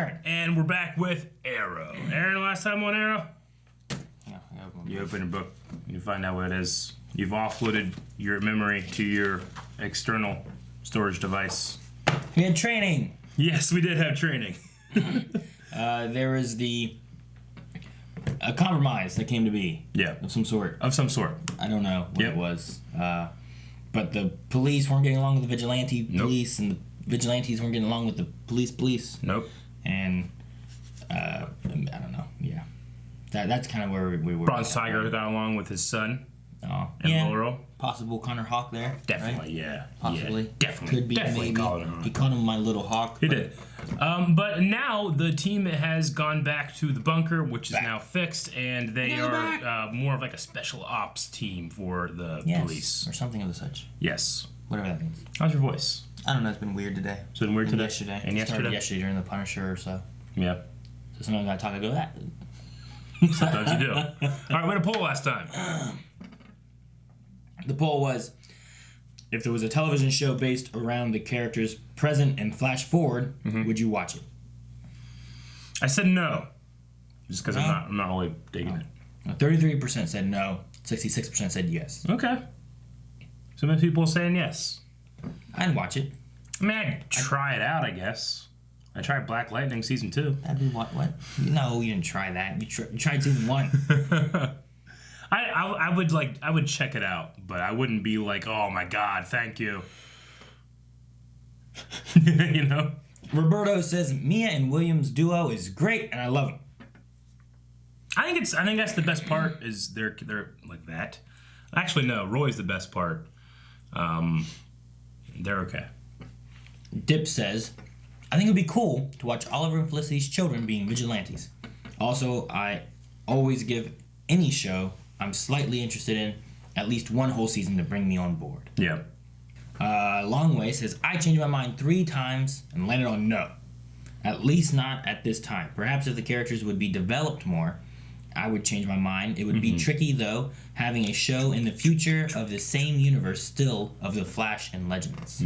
Aaron. And we're back with Arrow. Aaron, last time on Arrow? Yeah, you open a book, you find out what it is. You've offloaded your memory to your external storage device. We had training. Yes, we did have training. There was a compromise that came to be. Yeah. Of some sort. I don't know what it was. But the police weren't getting along with the vigilante police, and the vigilantes weren't getting along with the police. Nope. And I don't know. Yeah. That's kind of where we were. Bronze Tiger got along with his son. Oh, and Laurel. Possible Connor Hawk there. Definitely, right? yeah. Possibly. Yeah, definitely. Could be, definitely maybe. He called him my little hawk. He did. But now the team has gone back to the bunker, which is now fixed, and they are more of like a special ops team for the police. Or something of the such. Yes. Whatever that means. How's your voice? I don't know, it's been weird today. It's been weird today? Yesterday. And yesterday? Started yesterday during the Punisher or so. Yeah. So sometimes I talk, I go, that. Sometimes you do. All right, we had a poll last time. The poll was, if there was a television show based around the characters present and flash forward, would you watch it? I said no. Just because I'm not really digging it. 33% said no. 66% said yes. Okay. So many people saying yes. I'd watch it. I mean, I'd try it out, I guess. I tried Black Lightning Season 2. That'd be what? No, you didn't try that. You tried Season 1. I would check it out, but I wouldn't be like, oh my god, thank you. You know? Roberto says Mia and William's duo is great, and I love them. I think that's the best part. Is they're like that. Actually, no. Roy's the best part. They're okay. Dip says, I think it would be cool to watch Oliver and Felicity's children being vigilantes. Also, I always give any show I'm slightly interested in at least one whole season to bring me on board. Yeah. Longway says, I changed my mind 3 times and landed on no. At least not at this time. Perhaps if the characters would be developed more, I would change my mind. It would be tricky, though, having a show in the future of the same universe still of The Flash and Legends.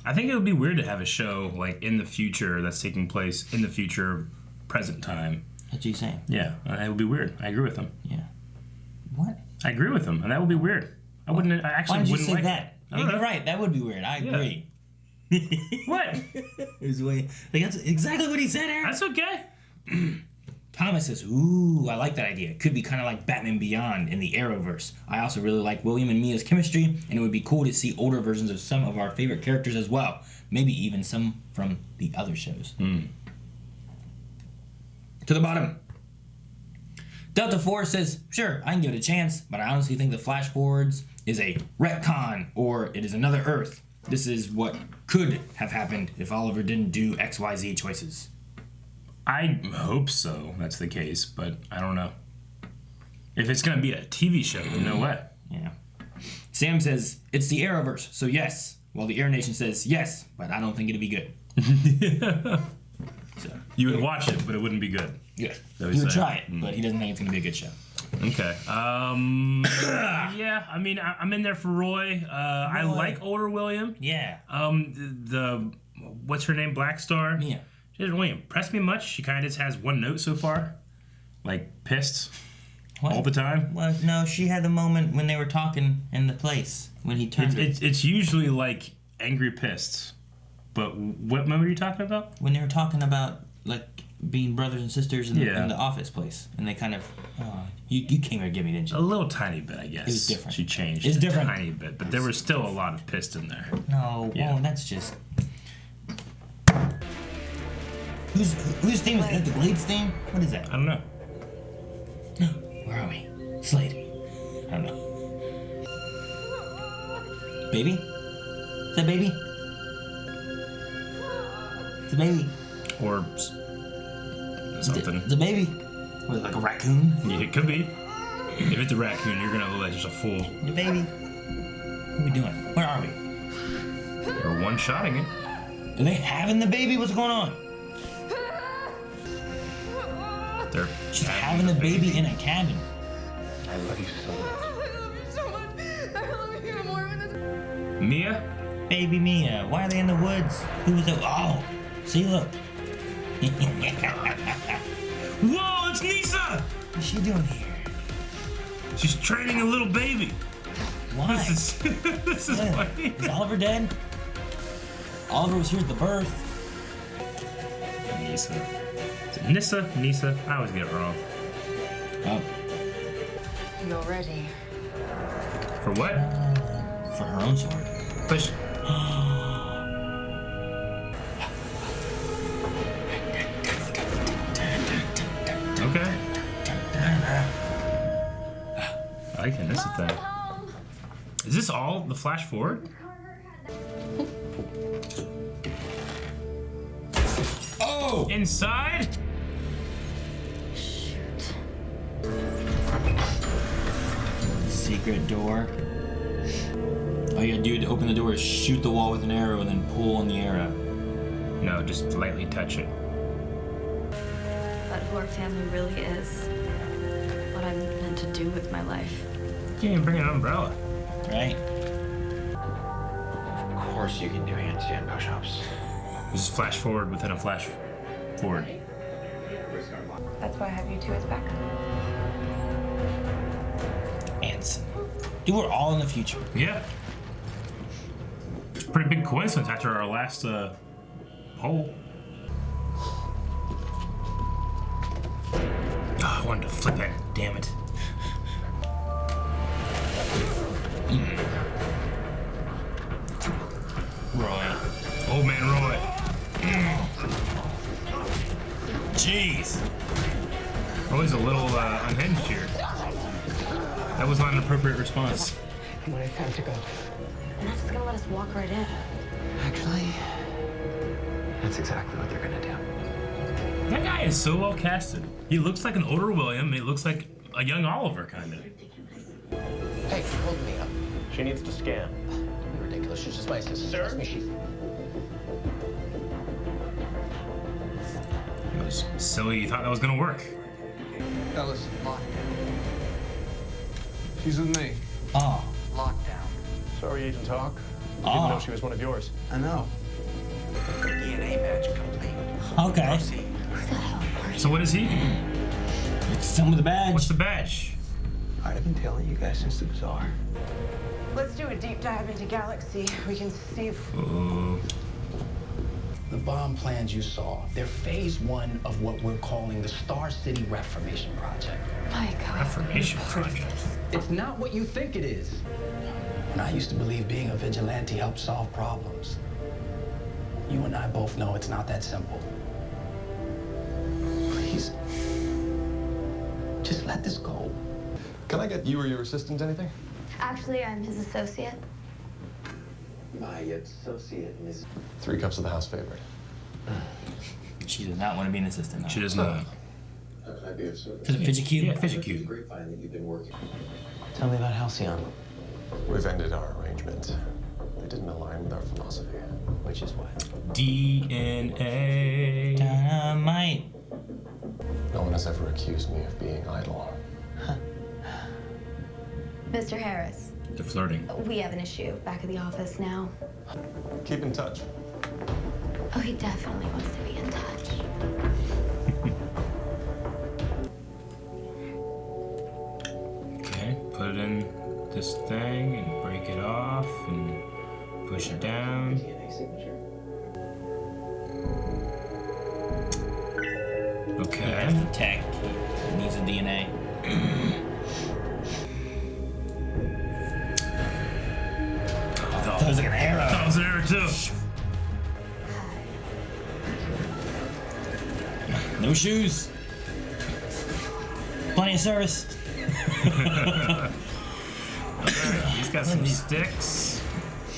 I think it would be weird to have a show like in the future that's taking place in the future, present time. That's what you're saying? Yeah, it would be weird. I agree with him. Yeah. What? I agree with him, and that would be weird. I actually wouldn't like Why did you say like that? You're right. That would be weird. I agree. What? That's exactly what he said, Aaron. That's okay. Thomas says, ooh, I like that idea. It could be kind of like Batman Beyond in the Arrowverse. I also really like William and Mia's chemistry, and it would be cool to see older versions of some of our favorite characters as well. Maybe even some from the other shows. To the bottom. Delta Force says, sure, I can give it a chance, but I honestly think the Flash Forwards is a retcon, or it is another Earth. This is what could have happened if Oliver didn't do XYZ choices. I hope so. That's the case, but I don't know. If it's going to be a TV show, then no way. Yeah. Sam says, it's the Arrowverse, so yes. While the Air Nation says yes, but I don't think it'd be good. So, you would watch it, but it wouldn't be good. Yeah. He would try it, but he doesn't think it's going to be a good show. Okay. Yeah, I mean, I'm in there for Roy. I like older William. Yeah. What's her name? Black Star? Mia. She doesn't really impress me much. She kind of just has one note so far. Like, pissed. What? All the time. Well, no, she had a moment when they were talking in the place, when he turned It's usually, like, angry pissed. But what moment are you talking about? When they were talking about, like, being brothers and sisters in the office place. And they kind of... you came here to get me, didn't you? A little tiny bit, I guess. It was different. She changed. It's different. A tiny bit. But there was still a lot of pissed in there. No, well, that's just... Whose theme is that? The Blade's theme? What is that? I don't know. Where are we? Slade. I don't know. Baby? Is that baby? It's a baby. Or something. It's a baby. What, like a raccoon? Yeah, it could be. If it's a raccoon, you're gonna look like just a fool. The baby. What are we doing? Where are we? We're one-shotting it. Are they having the baby? What's going on? She's having the baby in a cabin. I love you so much. I love you so much. I love you even more when it's... Mia? Baby Mia. Why are they in the woods? Who was that? Oh, see, look. Whoa, it's Nisa! What's she doing here? She's training a little baby. Why? This is funny. Is Oliver dead? Oliver was here at the birth. Nisa. Is it Nissa? Nisa? I always get it wrong. Oh, You're ready. For what? for her own sword. Push. Okay. I like the Nissa thing. Is this all the flash forward? Oh! Inside? Shoot. Secret door. All you gotta do to open the door is shoot the wall with an arrow and then pull on the arrow. No, just lightly touch it. But who our family really is. What I'm meant to do with my life. You can't even bring an umbrella. Right? Of course you can do handstand push-ups. This is flash forward within a flash forward. That's why I have you two as backup. Anson. Dude, we're all in the future. Yeah. It's a pretty big coincidence after our last poll. Oh, I wanted to flip that, damn it. Roy. Old man Roy. Jeez. Roy's a little unhinged here. That was not an appropriate response. When it's time to go. And that's gonna let us walk right in. Actually, that's exactly what they're gonna do. That guy is so well casted. He looks like an older William. He looks like a young Oliver, kind of. Hey, hold me up. She needs to scan. Don't be ridiculous. She's just my assistant. Sir? Trust me, she... It was silly. You thought that was gonna work. Ellis, she's with me. Oh. Lockdown. Sorry, Agent Hawk. Ah. Didn't know she was one of yours. I know. DNA match complete. Okay. Proceed. So what is he? It's some with the badge. What's the badge? I've been telling you guys since the bazaar. Let's do a deep dive into Galaxy. We can see if... The bomb plans you saw, they're phase one of what we're calling the Star City Reformation Project. My God. Reformation Project. It's not what you think it is. And I used to believe being a vigilante helped solve problems. You and I both know it's not that simple. Please, just let this go. Can I get you or your assistant anything? Actually, I'm his associate. My associate, Miss. 3 cups of the house favorite. She does not want to be an assistant. No. She doesn't know. How can I be of service? Is it Fidget Cube? Yeah, Fidget It's Cube. grapevine that you've been working. Tell me about Halcyon. We've ended our arrangement. They didn't align with our philosophy. Which is what? DNA. Dynamite. No one has ever accused me of being idle. Mr. Harris, They're flirting. we have an issue back at the office now. Keep in touch. Oh, he definitely wants to be in touch. Okay, put it in this thing and break it off and push it down. DNA signature. Okay. That's the tech. It needs the DNA. That was like an arrow. That was an arrow too. No shoes. Plenty of service. He's got some sticks.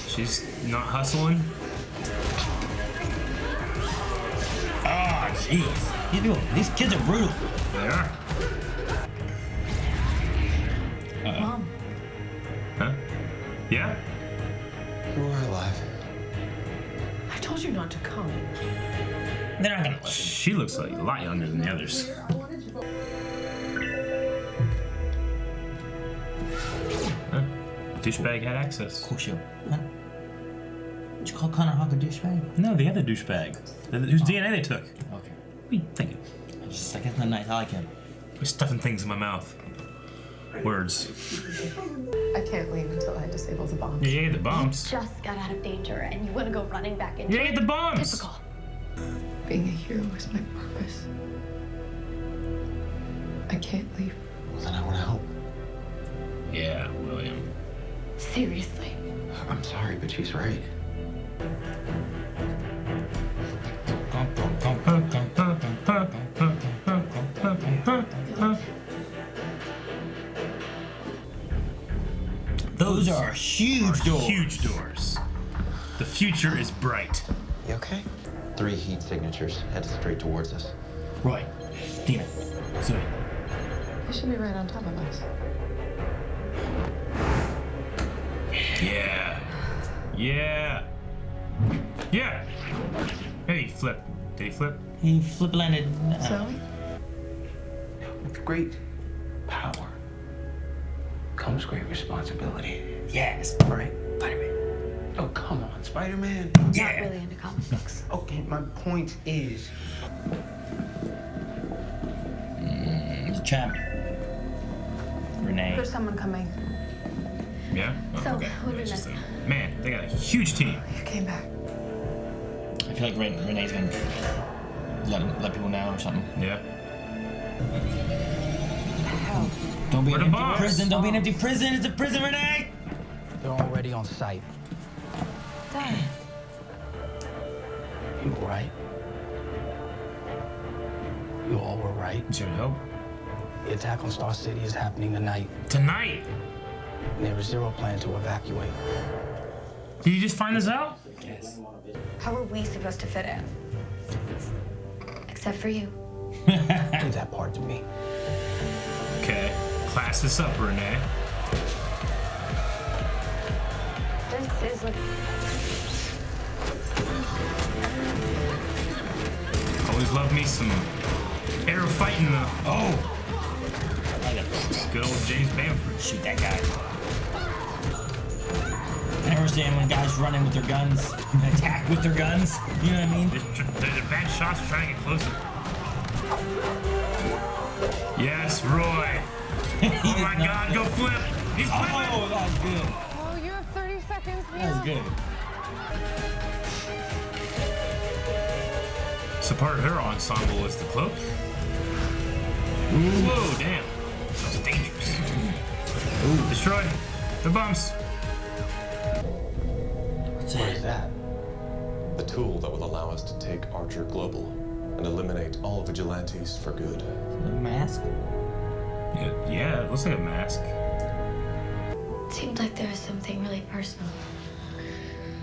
She's not hustling. Oh, jeez. These kids are brutal. They are. Mom, Huh? Yeah? You are alive. I told you not to come. They're not gonna listen. She looks like a lot younger than the others. Huh? Douchebag had access. Cool show. What? Did you call Connor Hawk a douchebag? No, the other douchebag. Whose DNA they took. Okay. What are you thinking? I guess not nice. I like him. You're stuffing things in my mouth. Words. I can't leave until I disable the bombs. Yeah, the bombs. Just got out of danger and you want to go running back into Yeah, the bombs. Typical. Being a hero is my purpose. I can't leave. Well, then I want to help. Yeah, William. Seriously. I'm sorry, but she's right. Those are huge doors. Huge doors. The future is bright. You okay? 3 heat signatures headed straight towards us. Roy, Dina, Zoe. They should be right on top of us. Yeah. Yeah. Yeah. Hey, flip. Did he flip? He flip landed. Zoe? With great power comes great responsibility. Yes. Right? Spider-Man. Oh, come on, Spider-Man. Yeah. Not really into comic books. Okay, my point is, It's a trap. Renee. There's someone coming. Yeah? Oh, So, okay. what did Interesting. I- Man, they got a huge team. You came back. I feel like Renee's gonna let people know or something. Yeah. Hell. Don't be Where an the empty bombs? prison. Don't be an empty prison. It's a prison, Renee. they're already on site. Dad. You were right. You all were right. You should help. The attack on Star City is happening tonight, Tonight. and there is zero plan to evacuate. Did you just find this out? Yes. How are we supposed to fit in? Except for you. Leave that part to me. Okay. Class this up, Renee. This is like Always love me some arrow fighting though. Oh. I gotta Good old James Bamford. shoot that guy. I never understand when guys run in with their guns and attack with their guns. You know what I mean? There's bad shots trying to get closer. Yes, Roy. Oh my God, go flip. He's flipping. Oh, that was good. Oh, you have 30 seconds, That was good. So part of her ensemble is the cloak. Whoa, damn. That was dangerous. Destroy the bombs. What's What is that? that? The tool that will allow us to take Archer global and eliminate all vigilantes for good. The mask? Yeah, it looks like a mask. It seemed like there was something really personal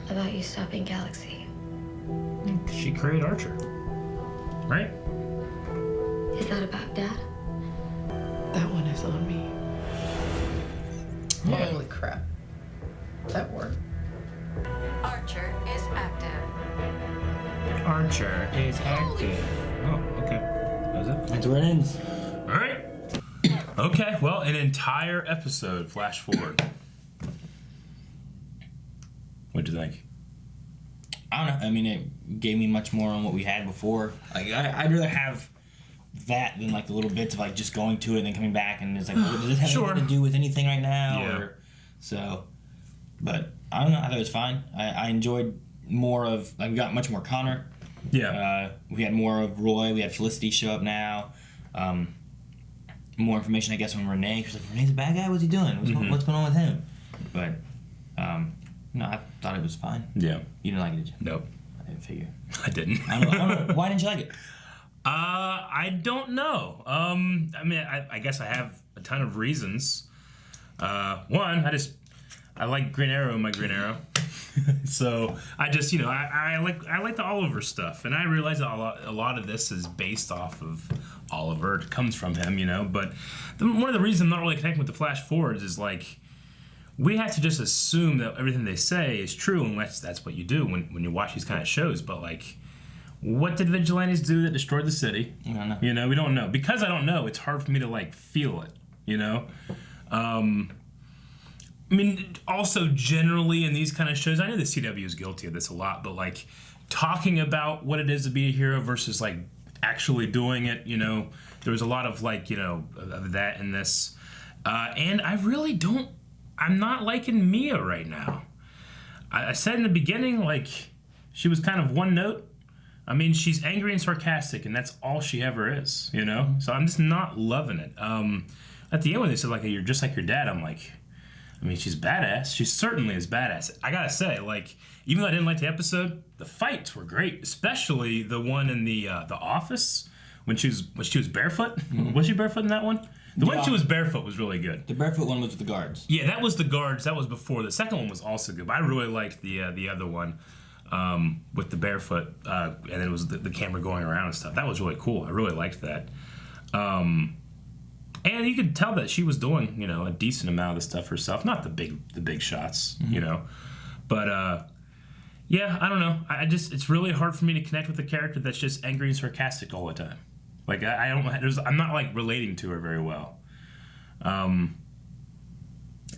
about you stopping Galaxy. She created Archer. Right? Is that about Dad? That one is on me. Yeah. Holy crap. That worked. Archer is active. Archer is active. Oh, okay. That's it. That's where it ends. All right. Okay, well, an entire episode flash forward. What'd you think? I don't know. I mean, it gave me much more on what we had before. Like, I'd rather have that than like the little bits of like just going to it and then coming back and it's like, does this have Sure. anything to do with anything right now? Yeah. Or, so, but I don't know. I thought it was fine. I enjoyed more of like we got much more Connor. Yeah. We had more of Roy. We had Felicity show up now. More information, I guess, on Renee. She's like, Renee's a bad guy? What's he doing? What's going on with him? But, no, I thought it was fine. Yeah. You didn't like it, did you? Nope. I didn't figure. I didn't. I don't know. Why didn't you like it? I don't know. I mean, I guess I have a ton of reasons. One, I like Green Arrow in my Green Arrow. So I just, I like the Oliver stuff, and I realize that a lot of this is based off of Oliver. It comes from him, But one of the reasons I'm not really connecting with the flash forwards is like we have to just assume that everything they say is true, and that's what you do when you watch these kind of shows. But like, what did vigilantes do that destroyed the city? I don't know. We don't know. Because I don't know, it's hard for me to like feel it. I mean, also generally in these kind of shows, I know the CW is guilty of this a lot, but like talking about what it is to be a hero versus like actually doing it. You know, there was a lot of like, you know, of that in this, and I really don't. I'm not liking Mia right now. I said in the beginning, like, she was kind of one note. I mean, she's angry and sarcastic, and that's all she ever is, you know? So I'm just not loving it. At the end when they said, like, you're just like your dad, I'm like, I mean, she's badass. She certainly is badass. I gotta say, like, even though I didn't like the episode, the fights were great, especially the one in the office when she was barefoot. Mm-hmm. Was she barefoot in that one? The one she was barefoot was really good. The barefoot one was with the guards. Yeah, that was the guards. That was before. The second one was also good, but I really liked the other one with the barefoot, and then it was the camera going around and stuff. That was really cool. I really liked that. And you could tell that she was doing, you know, a decent amount of the stuff herself. Not the big shots, mm-hmm. you know, but yeah, I don't know. It's really hard for me to connect with a character that's just angry and sarcastic all the time. Like, I'm not, like, relating to her very well. I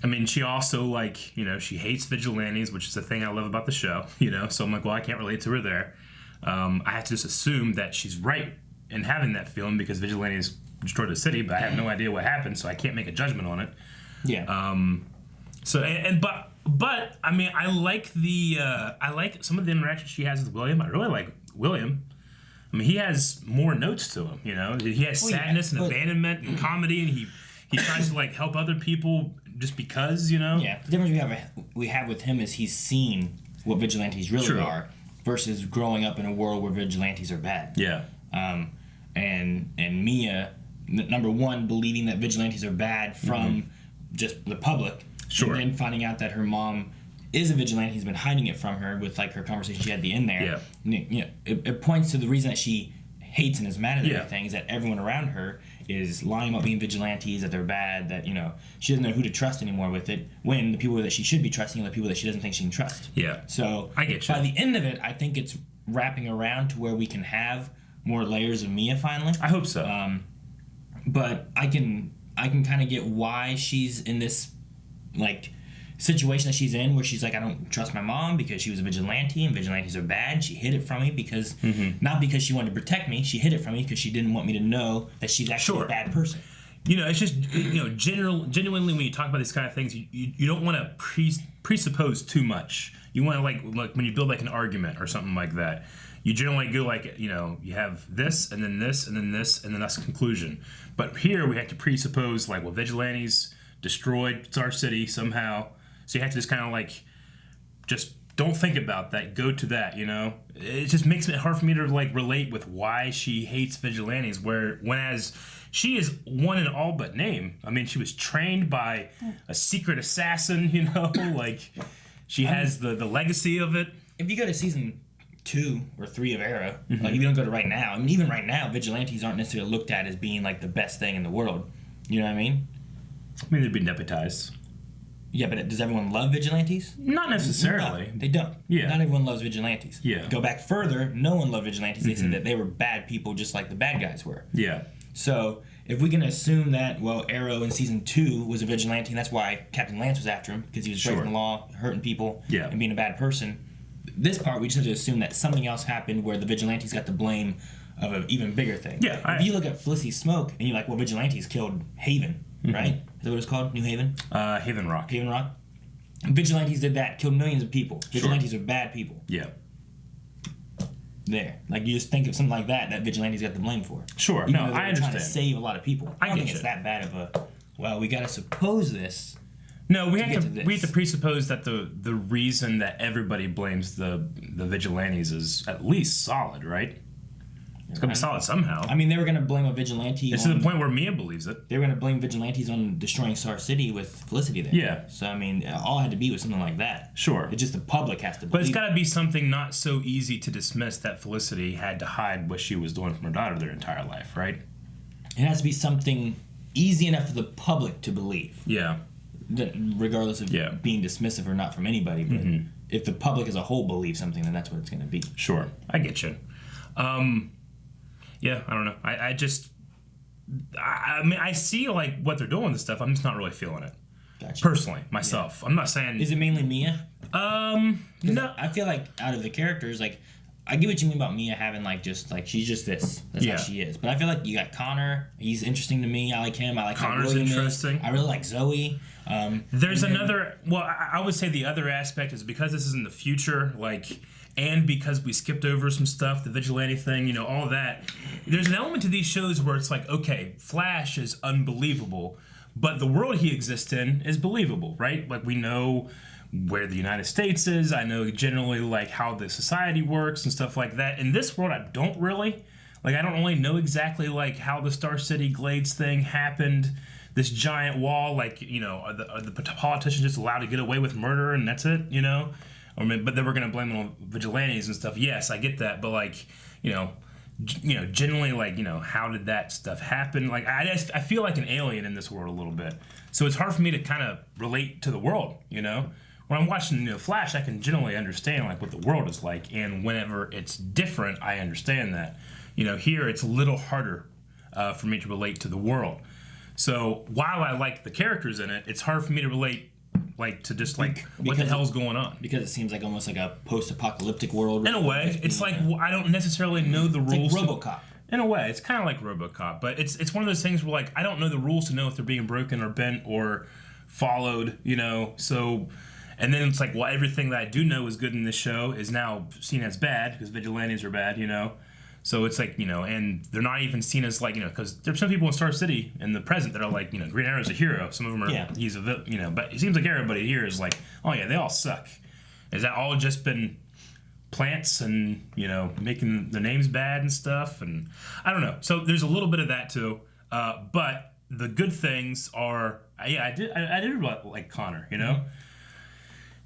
mean, she also, like, you know, she hates vigilantes, which is the thing I love about the show, you know? So I'm like, well, I can't relate to her there. I have to just assume that she's right in having that feeling because vigilantes destroyed the city, but I have no idea what happened, so I can't make a judgment on it. Yeah. But I mean, I like some of the interactions she has with William. I really like William. I mean, he has more notes to him, you know? He has sadness and abandonment and comedy, and he tries to, like, help other people just because, you know? Yeah, the difference we have with him is he's seen what vigilantes really are versus growing up in a world where vigilantes are bad. Yeah. And Mia, number one, believing that vigilantes are bad from just the public. Sure. And then finding out that her mom is a vigilante. He's been hiding it from her with, like, her conversation she had at the end there. Yeah. You know, it points to the reason that she hates and is mad at everything is that everyone around her is lying about being vigilantes, that they're bad, that, you know, she doesn't know who to trust anymore with it, when the people that she should be trusting are the people that she doesn't think she can trust. Yeah. So I get you. By the end of it, I think it's wrapping around to where we can have more layers of Mia finally. I hope so. But I can kind of get why she's in this, like, situation that she's in where she's like, I don't trust my mom because she was a vigilante and vigilantes are bad. She hid it from me because not because she wanted to protect me. She hid it from me because she didn't want me to know that she's actually a bad person. You know, it's just, you know, genuinely when you talk about these kind of things, you don't want to presuppose too much. You want to, like when you build, like, an argument or something like that, you generally go, like, you know, you have this and then this and then this and then that's the conclusion. But here we have to presuppose, like, well, vigilantes destroyed Star City somehow. So you have to just kind of, like, just don't think about that. Go to that, you know? It just makes it hard for me to, like, relate with why she hates vigilantes, whereas she is one in all but name. I mean, she was trained by a secret assassin, you know? Like, she has the legacy of it. If you go to season 2 or 3 of Arrow, like, if you don't go to right now, I mean, even right now, vigilantes aren't necessarily looked at as being, like, the best thing in the world. You know what I mean? I mean, they'd be nepotized. Yeah, but does everyone love vigilantes? Not necessarily. No, they don't. Yeah. Not everyone loves vigilantes. Yeah. Go back further, no one loved vigilantes. They said that they were bad people just like the bad guys were. Yeah. So if we can assume that, well, Arrow in season 2 was a vigilante, and that's why Captain Lance was after him, because he was breaking the law, hurting people, and being a bad person. This part, we just have to assume that something else happened where the vigilantes got the blame of an even bigger thing. Yeah. If you look at Felicity Smoke, and you're like, well, vigilantes killed Haven, right? Is that what it's called? New Haven? Haven Rock. Haven Rock? Vigilantes did that, killed millions of people. Vigilantes are bad people. Yeah. There. Like, you just think of something like that vigilantes got the blame for. Sure. Even No, though they I were understand. trying to save a lot of people. I don't think it's that bad of a, well, we got to suppose this. No, we have to presuppose that the reason that everybody blames the vigilantes is at least solid, right? It's gonna be solid somehow. I mean, they were gonna blame a vigilante. It's to the point where Mia believes it. They were gonna blame vigilantes on destroying Star City with Felicity there. Yeah. So I mean, all had to be with something like that. Sure. It's just the public has to believe. But it's got to be something not so easy to dismiss that Felicity had to hide what she was doing from her daughter their entire life, right? It has to be something easy enough for the public to believe. Yeah. Regardless of being dismissive or not from anybody, but if the public as a whole believes something, then that's what it's going to be. Sure, I get you. Yeah, I don't know. I mean, I see, like, what they're doing with this stuff. I'm just not really feeling it. Gotcha. Personally, myself. Yeah. I'm not saying. Is it mainly Mia? No. I feel like out of the characters, like, I get what you mean about Mia having like just like she's just this. That's Yeah. how she is. But I feel like you got Connor. He's interesting to me. I like him. I like how Connor's William interesting. Is. I really like Zoe. There's and then- another. Well, I would say the other aspect is because this is in the future, like, and because we skipped over some stuff, the vigilante thing, you know, all of that. There's an element to these shows where it's like, okay, Flash is unbelievable, but the world he exists in is believable, right? Like, we know where the United States is. I know generally like how the society works and stuff like that. In this world, I don't really. Like, I don't really know exactly like how the Star City Glades thing happened. This giant wall, like, you know, are the politicians just allowed to get away with murder and that's it, you know? But then we're going to blame it on vigilantes and stuff. Yes, I get that. But, like, you know, generally, like, you know, how did that stuff happen? Like, I feel like an alien in this world a little bit. So it's hard for me to kind of relate to the world, you know? When I'm watching, you know, Flash, I can generally understand, like, what the world is like. And whenever it's different, I understand that. You know, here it's a little harder for me to relate to the world. So while I like the characters in it, it's hard for me to relate, like, to just like what the hell's going on. Because it seems like almost like a post-apocalyptic world. In a way, it's like I don't necessarily know the rules. Like RoboCop. In a way, it's kind of like RoboCop, but it's one of those things where like I don't know the rules to know if they're being broken or bent or followed, you know. So, and then it's like, well, everything that I do know is good in this show is now seen as bad because vigilantes are bad, you know. So it's like, you know, and they're not even seen as like, you know, because there's some people in Star City in the present that are like, you know, Green Arrow's a hero. Some of them are, he's a, you know, but it seems like everybody here is like, oh yeah, they all suck. Has that all just been plants and, you know, making the names bad and stuff? And I don't know. So there's a little bit of that too. But the good things are, yeah, I did like Connor, you know?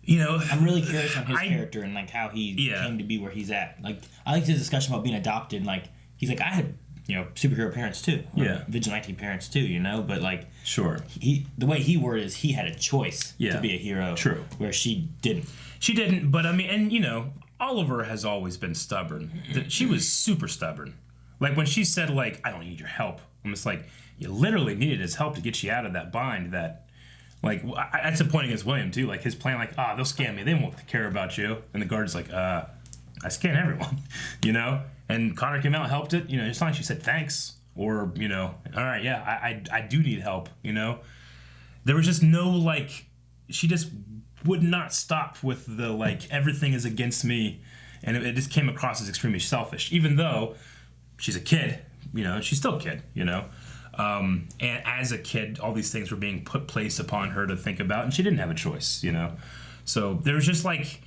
You know, I'm really curious on his character and like how he came to be where he's at. Like, I liked his discussion about being adopted. Like, he's like, I had, you know, superhero parents too, vigilante parents too, you know. But like, the way he worded is he had a choice to be a hero, where she didn't. She didn't, but I mean, and you know, Oliver has always been stubborn. She was super stubborn. Like when she said, like, I don't need your help. I'm just like, you literally needed his help to get you out of that bind that. Like, that's a point against William, too. Like, his plan, like, they'll scan me. They won't care about you. And the guard's like, I scan everyone, you know? And Connor came out and helped it. You know, it's not like she said thanks. Or, you know, all right, yeah, I do need help, you know? There was just no, like, she just would not stop with the, like, everything is against me. And it just came across as extremely selfish. Even though she's a kid, you know, she's still a kid, you know? And as a kid, all these things were being placed upon her to think about, and she didn't have a choice, you know. So there was just like,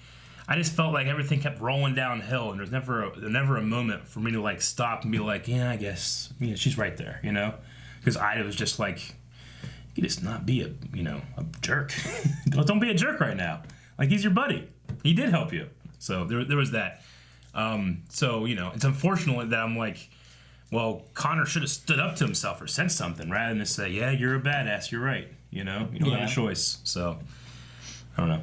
I just felt like everything kept rolling downhill, and there's never a moment for me to like stop and be like, yeah, I guess, you know, she's right there, you know, because I was just like, you just not be a jerk. Don't be a jerk right now. Like, he's your buddy. He did help you. So there was that. So you know, it's unfortunate that I'm like, well, Connor should have stood up to himself or said something rather than just say, yeah, you're a badass, you're right. You know, you don't have a choice. So, I don't know.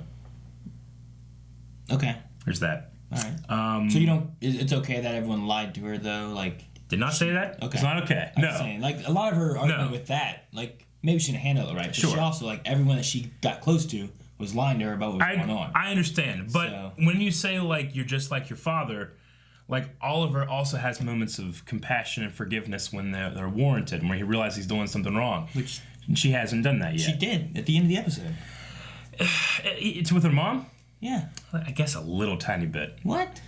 Okay. There's that. All right. So you don't, it's okay that everyone lied to her, though? Like, did not say that? Okay. It's not okay. I'm No. saying, like, a lot of her argument with that, like, maybe she didn't handle it right. But she also, like, everyone that she got close to was lying to her about what was going on. I understand. But when you say, like, you're just like your father, like, Oliver also has moments of compassion and forgiveness when they're warranted and when he realizes he's doing something wrong. Which she hasn't done that yet. She did at the end of the episode. It's with her mom? Yeah. I guess a little tiny bit. What?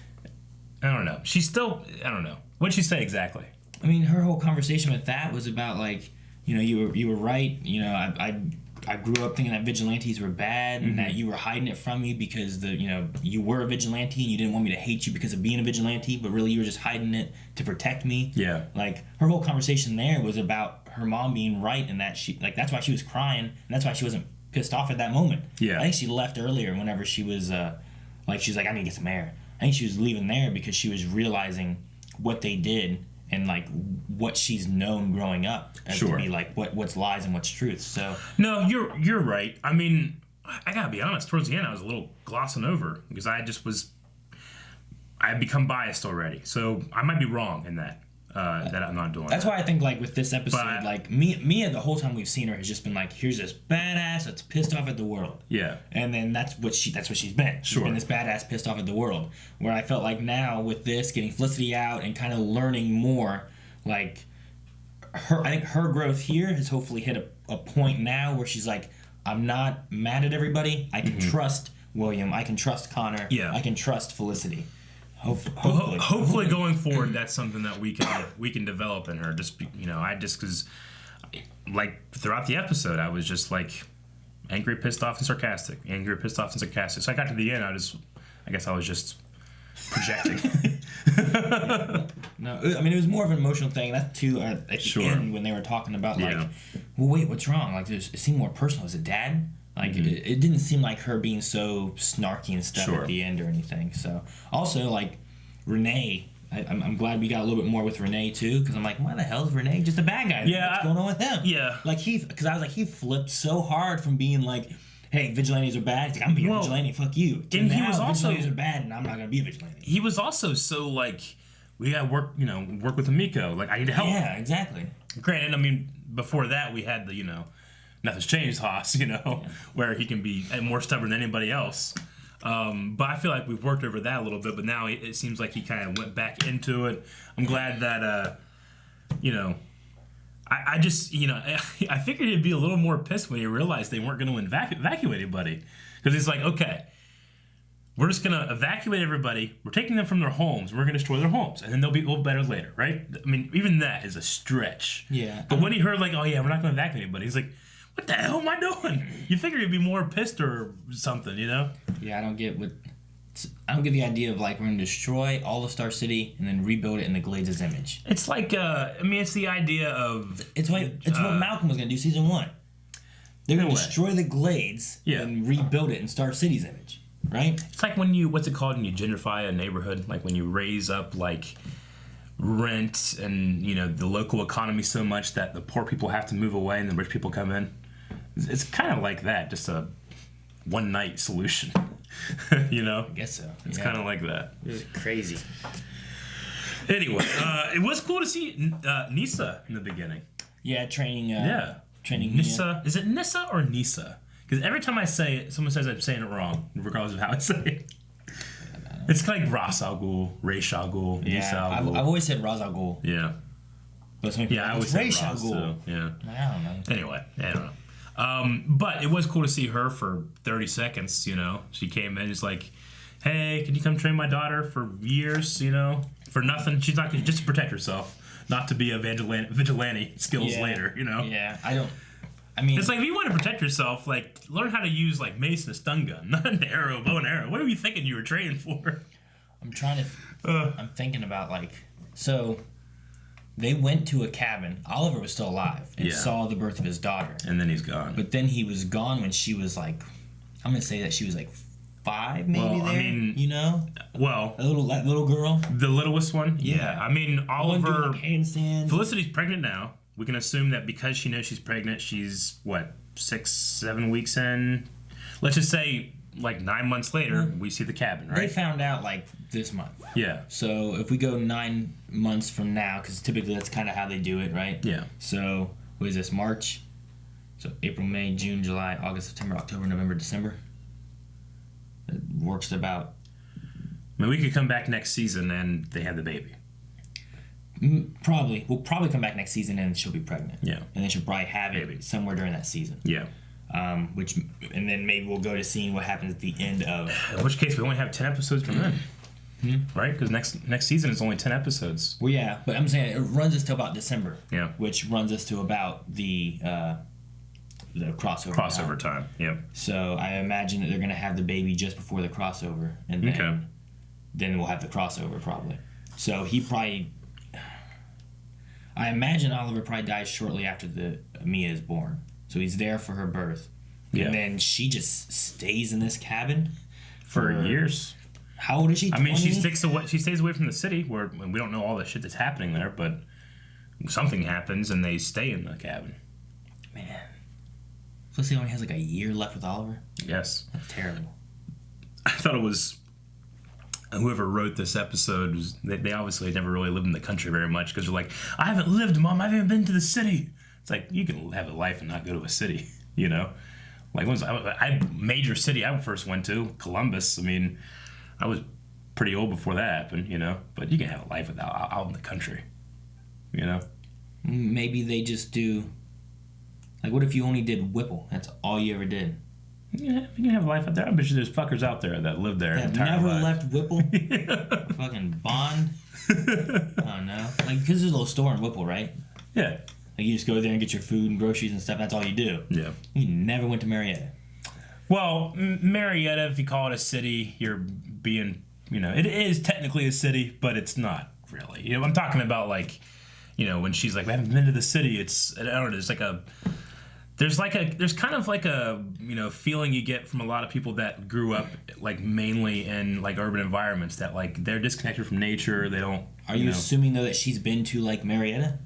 I don't know. She's still, I don't know. What'd she say exactly? I mean, her whole conversation with that was about, like, you know, you were right. You know, I grew up thinking that vigilantes were bad and that you were hiding it from me because you were a vigilante and you didn't want me to hate you because of being a vigilante, but really you were just hiding it to protect me. Yeah. Like, her whole conversation there was about her mom being right and that she, like, that's why she was crying and that's why she wasn't pissed off at that moment. Yeah. I think she left earlier whenever she was, like, she's like, I need to get some air. I think she was leaving there because she was realizing what they did and like what she's known growing up as to be like what's lies and what's truth. So no, you're right. I mean, I gotta be honest. Towards the end, I was a little glossing over because I had become biased already. So I might be wrong in that. that I'm not doing. That's that. why I think like with this episode, But- like Mia, the whole time we've seen her has just been like, here's this badass that's pissed off at the world. Yeah. And then that's what she's been. She's Sure. been this badass pissed off at the world. Where I felt like now with this getting Felicity out and kind of learning more, like I think her growth here has hopefully hit a point now where she's like, I'm not mad at everybody. I can trust William. I can trust Connor. Yeah. I can trust Felicity. Hopefully going forward, that's something that we can develop in her. Because like throughout the episode, I was just like angry, pissed off, and sarcastic. Angry, pissed off, and sarcastic. So I got to the end, I guess I was just projecting. No, I mean it was more of an emotional thing. That's too at the end when they were talking about like, well, wait, what's wrong? Like, it seemed more personal. Is it Dad? Like, it didn't seem like her being so snarky and stuff at the end or anything. So, also like Renee, I'm glad we got a little bit more with Renee too, because I'm like, why the hell is Renee just a bad guy? Yeah, What's going on with him? Yeah, like because I was like, he flipped so hard from being like, hey, vigilantes are bad. He's like, I'm being a vigilante. Fuck you. And he was also vigilantes are bad, and I'm not gonna be a vigilante. He was also so like, we gotta work with Amiko. Like, I need to help. Yeah, exactly. Granted, I mean, before that we had the nothing's changed Haas, where he can be more stubborn than anybody else. But I feel like we've worked over that a little bit. But now it seems like he kind of went back into it. I'm glad that I just I figured he'd be a little more pissed when he realized they weren't going to evacuate anybody, because it's like, okay, we're just going to evacuate everybody. We're taking them from their homes. We're going to destroy their homes, and then they'll be a little better later, right? I mean, even that is a stretch. Yeah. But when he heard like, oh yeah, we're not going to evacuate anybody, he's like, what the hell am I doing? You figure he'd be more pissed or something, Yeah, I don't get the idea of like we're gonna destroy all of Star City and then rebuild it in the Glades' image. It's like it's the idea of it's what Malcolm was gonna do season 1. They're gonna destroy the Glades and rebuild it in Star City's image, right? It's like when you what's it called when you gentrify a neighborhood, like when you raise up like rent and the local economy so much that the poor people have to move away and the rich people come in. It's kind of like that, just a one night solution. I guess so. It's kind of like that. It's crazy. Anyway, it was cool to see Nisa in the beginning. Yeah, training. Training Nisa. Is it Nissa or Nisa? Because every time I say it, someone says I'm saying it wrong, regardless of how I say it. It's like Ras Al Ghul, Ra's al Ghul, Nisa Al Ghul. I've always said Ra's al Ghul. Yeah. But I always said Ras too. Yeah. I don't know. Anyway, I don't know. But it was cool to see her for 30 seconds, She came in, just like, hey, can you come train my daughter for years, for nothing? She's not just to protect herself, not to be a vigilante skills later, Yeah, I mean, it's like, if you want to protect yourself, like, learn how to use, like, mace and a stun gun, not an arrow, bow and arrow. What were you thinking you were training for? I'm thinking about, like, so they went to a cabin. Oliver was still alive and saw the birth of his daughter. And then he's gone. But then he was gone when she was, like, I'm going to say that she was, like, 5 maybe there, I mean, well, that little girl. The littlest one? Yeah. I mean, Oliver, handstands. Felicity's pregnant now. We can assume that because she knows she's pregnant, she's, 6-7 weeks in? Let's just say, like, 9 months later, we see the cabin, right? They found out, like, this month. Yeah. So if we go 9 months from now, because typically that's kind of how they do it, right? Yeah. So what is this, March? So April, May, June, July, August, September, October, November, December. It works about. I mean, we could come back next season and they have the baby. Probably. We'll probably come back next season and she'll be pregnant. Yeah. And then she'll probably have it somewhere during that season. Yeah. And then maybe we'll go to seeing what happens at the end of. In which case, we only have 10 episodes from then. Right? Because next season is only 10 episodes. Well, yeah, but I'm saying it runs us to about December. Yeah. Which runs us to about the crossover time. Yeah. So I imagine that they're going to have the baby just before the crossover, and then we'll have the crossover probably. So he probably. I imagine Oliver probably dies shortly after Mia is born. So he's there for her birth. Yeah. And then she just stays in this cabin for years. How old is she? 20? I mean, she stays away from the city where we don't know all the shit that's happening there, but something happens and they stay in the cabin. Man. Felicity only has like a year left with Oliver? Yes. That's terrible. I thought it was whoever wrote this episode, they obviously never really lived in the country very much because they're like, I haven't lived, Mom. I haven't been to the city. It's like, you can have a life and not go to a city, you know? Like, major city I first went to, Columbus. I mean, I was pretty old before that happened, you know? But you can have a life out in the country, you know? Maybe they just do... Like, what if you only did Whipple? That's all you ever did. Yeah, you can have a life out there. I bet you there's fuckers out there that live there. That never left Whipple. Fucking Bond. Oh no! Like, because there's a little store in Whipple, right? Yeah. Like, you just go there and get your food and groceries and stuff. That's all you do. Yeah. You never went to Marietta. Well, Marietta, if you call it a city, you're being, you know, it is technically a city, but it's not really. You know, I'm talking about, like, you know, when she's like, I haven't been to the city. It's, I don't know. There's kind of like a, you know, feeling you get from a lot of people that grew up like mainly in like urban environments that like they're disconnected from nature. They don't. Are you assuming though that she's been to like Marietta?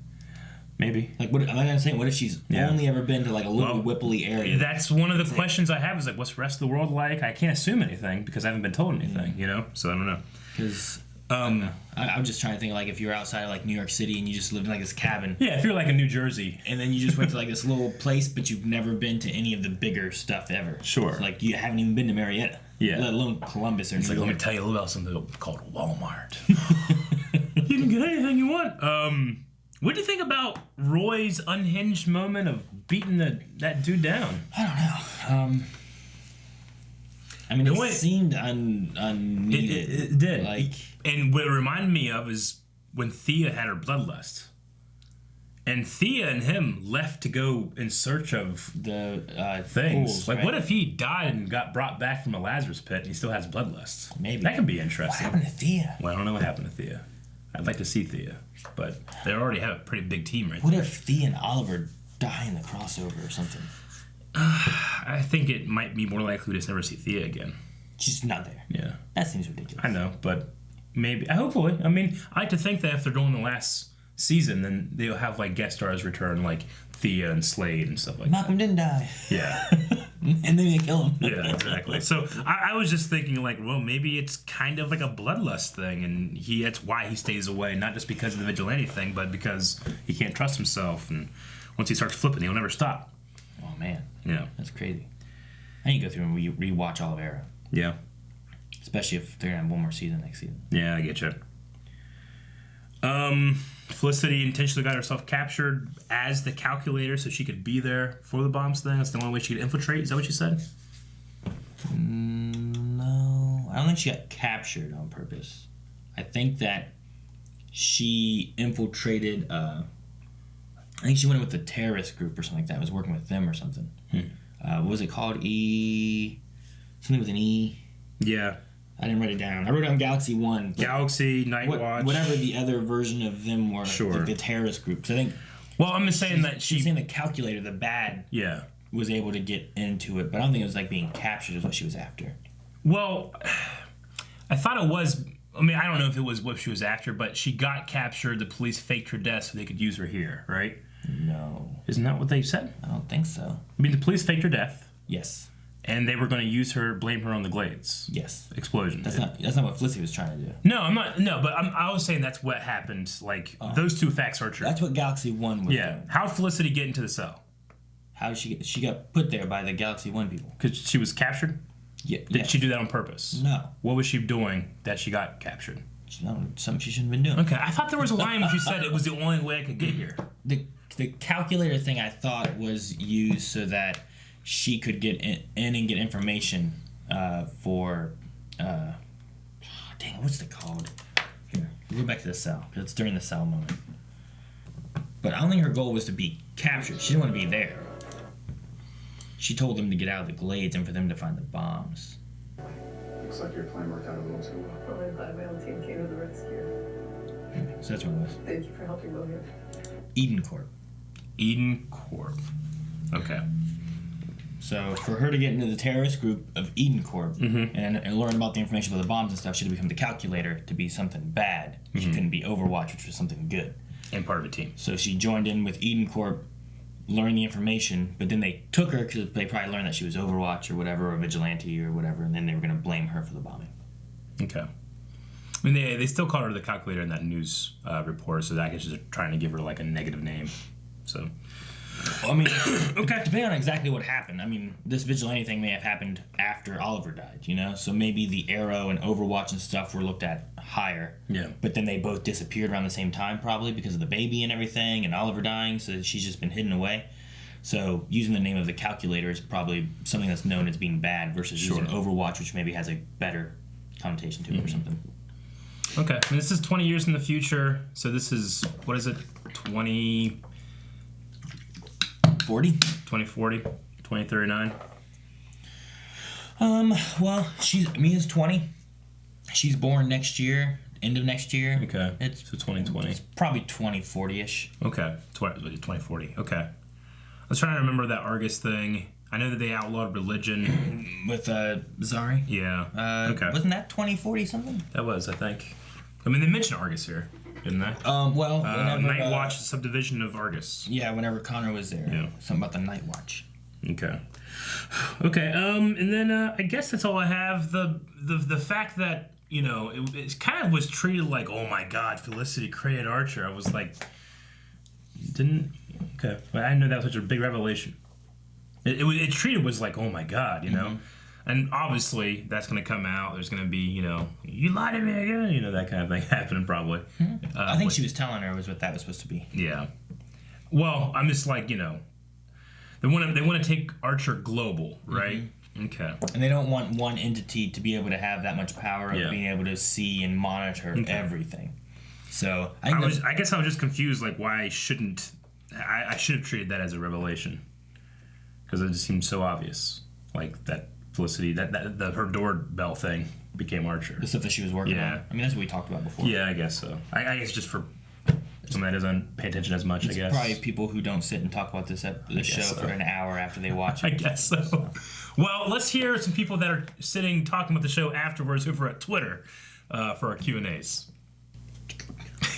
Maybe. Like, what am I saying? What if she's only ever been to like a little Whippley area? That's one of the questions I have is like, what's the rest of the world like? I can't assume anything because I haven't been told anything, you know. So I don't know. Because. I'm just trying to think, like, if you're outside of, like, New York City and you just lived in, like, this cabin. Yeah, if you're, like, in New Jersey. And then you just went to, like, this little place, but you've never been to any of the bigger stuff ever. Sure. So, like, you haven't even been to Marietta. Yeah. Let alone Columbus or It's New like, York. let me tell you a little about something called Walmart. You can get anything you want. What do you think about Roy's unhinged moment of beating that dude down? I don't know. I mean, it seemed unneeded. It did. Like, and what it reminded me of is when Thea had her bloodlust. And Thea and him left to go in search of the things. fools, Like, right? what if he died and got brought back from a Lazarus pit and he still has bloodlust? Maybe. That could be interesting. What happened to Thea? Well, I don't know what happened to Thea. I'd like to see Thea. But they already have a pretty big team right What there. if Thea and Oliver die in the crossover or something? I think it might be more likely to just never see Thea again. She's not there. Yeah. That seems ridiculous. I know, but maybe. Hopefully. I mean, I like to think that if they're doing the last season, then they'll have, like, guest stars return, like Thea and Slade and stuff like Malcolm didn't die. Yeah. And then they kill him. Yeah, exactly. So I was just thinking, like, well, maybe it's kind of like a bloodlust thing, and that's why he stays away, not just because of the vigilante thing, but because he can't trust himself, and once he starts flipping, he'll never stop. Oh, man. Yeah. That's crazy. I need to go through and rewatch all of Arrow. Yeah. Especially if they're going to have one more season next season. Yeah, I get you. Felicity intentionally got herself captured as the calculator so she could be there for the bombs thing. That's the only way she could infiltrate. Is that what you said? No. I don't think she got captured on purpose. I think that she infiltrated... I think she went in with a terrorist group or something like that. Was working with them or something. What was it called? Something with an E. Yeah. I didn't write it down. I wrote down Galaxy 1. Galaxy, Night Watch. Whatever the other version of them were. Sure. Like the terrorist groups. I think... Well, I'm just saying that she's saying the calculator, the bad... Yeah. Was able to get into it. But I don't think it was like being captured is what she was after. Well, I thought it was... I mean, I don't know if it was what she was after, but she got captured. The police faked her death so they could use her here, right? No. Isn't that what they said? I don't think so. I mean, the police faked her death. Yes. And they were going to use her, blame her on the Glades. Yes. Explosion. That's not what Felicity was trying to do. No, I'm not. No, but I was saying that's what happened. Like, those two facts are true. That's what Galaxy 1 was doing. How did Felicity get into the cell? How did she get... She got put there by the Galaxy 1 people. Because she was captured? Yeah. Did she do that on purpose? No. What was she doing that she got captured? No, something she shouldn't have been doing. Okay, I thought there was a line where she said it was the only way I could get here. The calculator thing I thought was used so that she could get in and get information for... dang, what's it called? Here, we'll go back to the cell, because it's during the cell moment. But I don't think her goal was to be captured. She didn't want to be there. She told them to get out of the Glades and for them to find the bombs. Looks like your plan worked out a little too well. Well, I'm glad my own team came to the rescue. So that's what it was. Thank you for helping William. Eden Corp. Eden Corp. Okay. So for her to get into the terrorist group of Eden Corp and learn about the information about the bombs and stuff, she had to become the calculator to be something bad. She couldn't be Overwatch, which was something good. And part of a team. So she joined in with Eden Corp, learned the information, but then they took her because they probably learned that she was Overwatch or whatever, or Vigilante or whatever, and then they were going to blame her for the bombing. Okay. I mean, they still call her the calculator in that news report, so that is just trying to give her like a negative name. So, I mean, okay, depending on exactly what happened. I mean, this vigilante thing may have happened after Oliver died, you know? So maybe the Arrow and Overwatch and stuff were looked at higher. Yeah. But then they both disappeared around the same time, probably because of the baby and everything, and Oliver dying, so she's just been hidden away. So using the name of the calculator is probably something that's known as being bad versus using Overwatch, which maybe has a better connotation to it or something. Okay, and this is 20 years in the future, so this is, what is it, 2040? 2039? Well, Mia's 20. She's born next year, end of next year. Okay, It's so 2020. It's probably 2040-ish. Okay, 2040, okay. I was trying to remember that Argus thing. I know that they outlawed religion. With Zari? Yeah. Okay. Wasn't that 2040 something? That was, I think. I mean, they mentioned Argus here, didn't they? Well, whenever, Night Watch, subdivision of Argus. Yeah, whenever Connor was there. Yeah. Something about the Night Watch. Okay. Okay. And then I guess that's all I have. The fact that it kind of was treated like, oh my God, Felicity created Archer. I was like, okay. But I didn't know that was such a big revelation. It treated was like, oh my God, you know. And obviously, that's going to come out. There's going to be, you lied to me again, that kind of thing happening probably. I think she was telling her was what that was supposed to be. Yeah. Well, I'm just like, they want to take Archer global, right? Okay. And they don't want one entity to be able to have that much power of being able to see and monitor everything. So I guess I was just confused, like why I should have treated that as a revelation, because it just seemed so obvious, like that Felicity, that her doorbell thing became Archer. The stuff that she was working on. I mean, that's what we talked about before. Yeah, I guess so. I guess just for someone that doesn't pay attention as much, It's I guess. probably people who don't sit and talk about this show for an hour after they watch it. I guess so. Well, let's hear some people that are sitting talking about the show afterwards over at Twitter for our Q&As.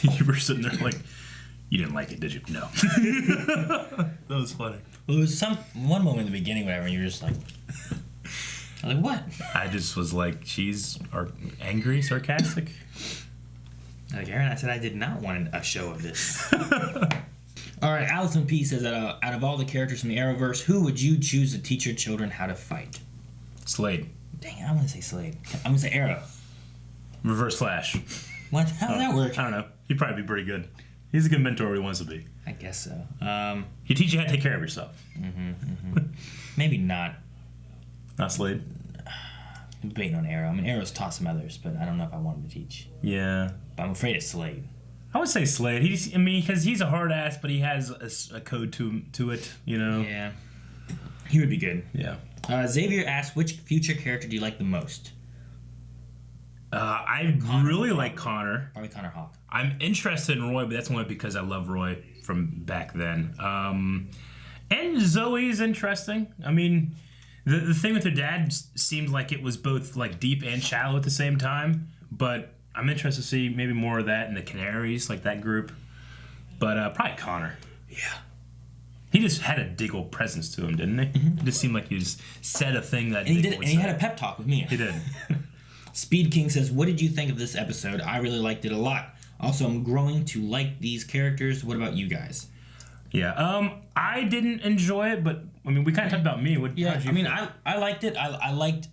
You were sitting there like, you didn't like it, did you? No. That was funny. Well, there was one moment in the beginning, whatever, and you were just like, what? I just was like, she's angry, sarcastic. Like, Aaron, I said I did not want a show of this. All right, Allison P. says that out of all the characters from the Arrowverse, who would you choose to teach your children how to fight? Slade. Dang it, I want to say Slade. I'm going to say Arrow. Reverse Flash. What? How does that work? I don't know. He'd probably be pretty good. He's a good mentor where he wants to be. I guess so. He'd teach you how to take care of yourself. Maybe not. Not Slade? I'm debating on Arrow. I mean, Arrow's taught some others, but I don't know if I want him to teach. Yeah. But I'm afraid it's Slade. I would say Slade. Because he's a hard ass, but he has a code to it, Yeah. He would be good. Yeah. Xavier asks, which future character do you like the most? I really like Connor. Probably Connor Hawk. I'm interested in Roy, but that's only because I love Roy from back then. And Zoe's interesting. I mean, the thing with her dad seemed like it was both like deep and shallow at the same time. But I'm interested to see maybe more of that in the Canaries, like that group. But probably Connor. Yeah. He just had a Diggle presence to him, didn't he? It just seemed like he just said a thing that. And he did. And he had a pep talk with Mia. He did. Speed King says, what did you think of this episode? I really liked it a lot. Also, I'm growing to like these characters. What about you guys? Yeah, I didn't enjoy it, but I mean, we kind of talked about me. I liked it. I like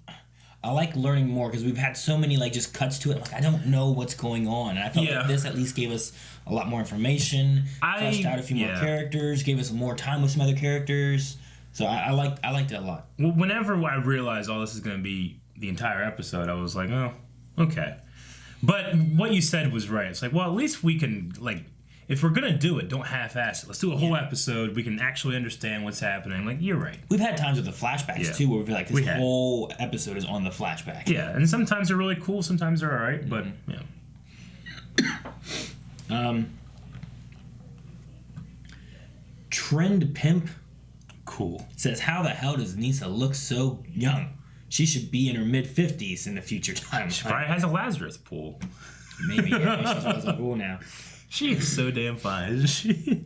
learning more because we've had so many like just cuts to it. Like I don't know what's going on, and I felt like this at least gave us a lot more information. Fleshed out a few more characters, gave us more time with some other characters. So I liked it a lot. Well, whenever I realized all this is going to be the entire episode, I was like, oh, okay. But what you said was right. It's like, well, at least we can, like, if we're going to do it, don't half-ass it. Let's do a whole episode. We can actually understand what's happening. Like, you're right. We've had times with the flashbacks, too, where we feel like this whole episode is on the flashback. Yeah, and sometimes they're really cool. Sometimes they're all right, but, yeah. Trend Pimp cool says, how the hell does Nisa look so young? She should be in her mid-50s in the future time. She probably has a Lazarus pool. Maybe, yeah. She's a pool now. She is so damn fine, isn't she?